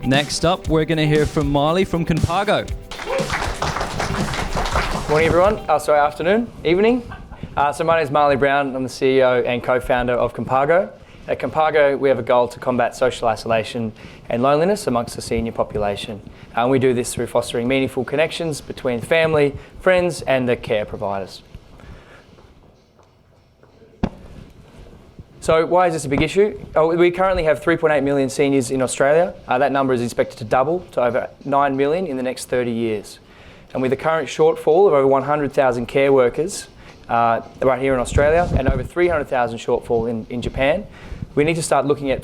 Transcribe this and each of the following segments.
Next up, we're going to hear from Marley from Conpago. Morning everyone, afternoon, evening. So my name is Marley Brown, I'm the CEO and co-founder of Conpago. At Conpago, we have a goal to combat social isolation and loneliness amongst the senior population. And we do this through fostering meaningful connections between family, friends and the care providers. So why is this a big issue? We currently have 3.8 million seniors in Australia. That number is expected to double to over 9 million in the next 30 years. And with the current shortfall of over 100,000 care workers right here in Australia and over 300,000 shortfall in Japan, we need to start looking at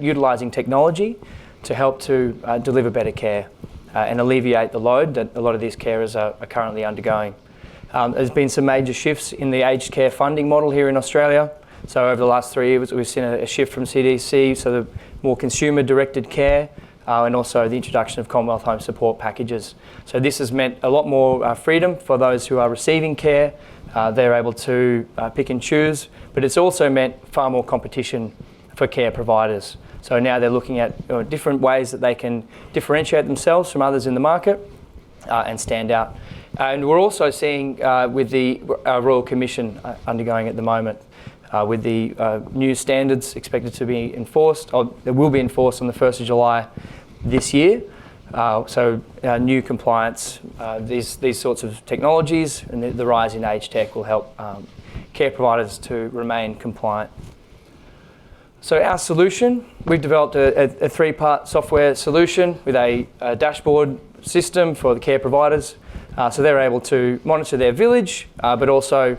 utilising technology to help to deliver better care and alleviate the load that a lot of these carers are currently undergoing. There's been some major shifts in the aged care funding model here in Australia. So over the last 3 years, we've seen a shift from CDC, so the more consumer-directed care, and also the introduction of Commonwealth Home Support packages. So this has meant a lot more freedom for those who are receiving care. They're able to pick and choose, but it's also meant far more competition for care providers. So now they're looking at different ways that they can differentiate themselves from others in the market and stand out. And we're also seeing with the Royal Commission undergoing at the moment, with the new standards expected to be enforced, or they will be enforced on the 1st of July this year. New compliance, these sorts of technologies and the rise in age tech will help care providers to remain compliant. So our solution, we've developed a three-part software solution with a dashboard system for the care providers. So they're able to monitor their village, but also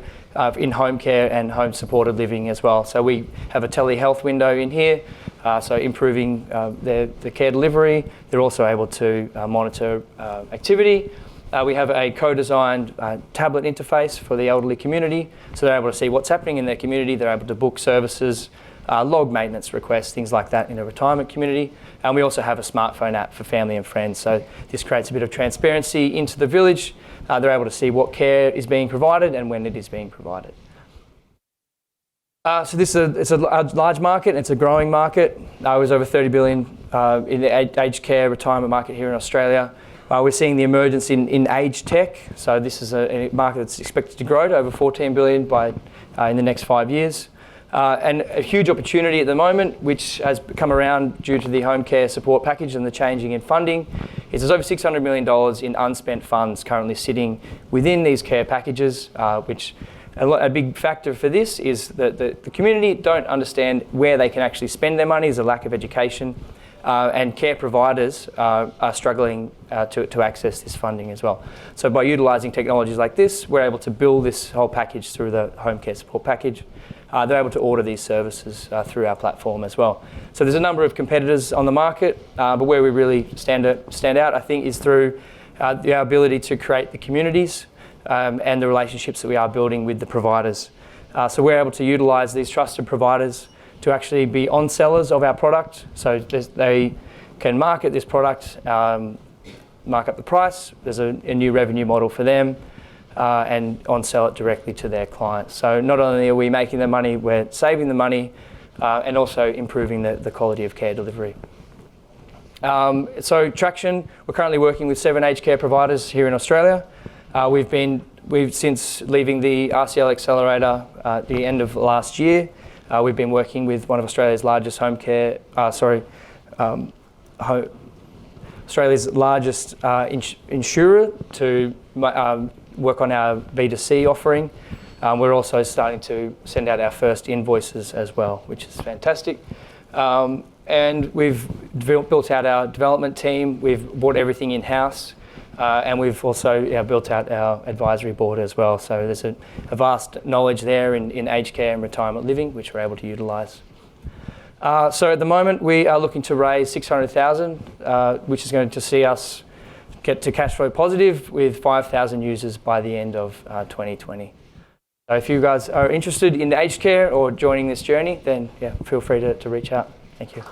in home care and home supported living as well. So we have a telehealth window in here, so improving the care delivery. They're also able to monitor activity. We have a co-designed tablet interface for the elderly community, so they're able to see what's happening in their community. They're able to book services, log maintenance requests, things like that in a retirement community. And we also have a smartphone app for family and friends. So this creates a bit of transparency into the village. They're able to see what care is being provided and when it is being provided. So it's a large market and it's a growing market. It was over 30 billion in the aged care retirement market here in Australia. We're seeing the emergence in age tech. So this is a market that's expected to grow to over 14 billion in the next 5 years. And a huge opportunity at the moment, which has come around due to the home care support package and the changing in funding, is there's over $600 million in unspent funds currently sitting within these care packages, which a big factor for this is that the community don't understand where they can actually spend their money. There's a lack of education, and care providers are struggling to access this funding as well. So by utilising technologies like this, we're able to build this whole package through the home care support package. They're able to order these services through our platform as well. So there's a number of competitors on the market, but where we really stand out, I think, is through our ability to create the communities and the relationships that we are building with the providers. So we're able to utilise these trusted providers to actually be on-sellers of our product. So they can market this product, mark up the price. There's a new revenue model for them. And on-sell it directly to their clients. So not only are we making the money, we're saving the money and also improving the quality of care delivery. So traction, we're currently working with 7 aged care providers here in Australia. We've since leaving the RCL Accelerator at the end of last year, we've been working with one of Australia's largest Australia's largest insurer to work on our B2C offering. We're also starting to send out our first invoices as well, which is fantastic. And we've built out our development team. We've brought everything in-house. And we've also built out our advisory board as well. So there's a vast knowledge there in aged care and retirement living, which we're able to utilise. So at the moment, we are looking to raise 600,000, which is going to see us get to cash flow positive with 5,000 users by the end of 2020. So if you guys are interested in aged care or joining this journey, then feel free to reach out. Thank you.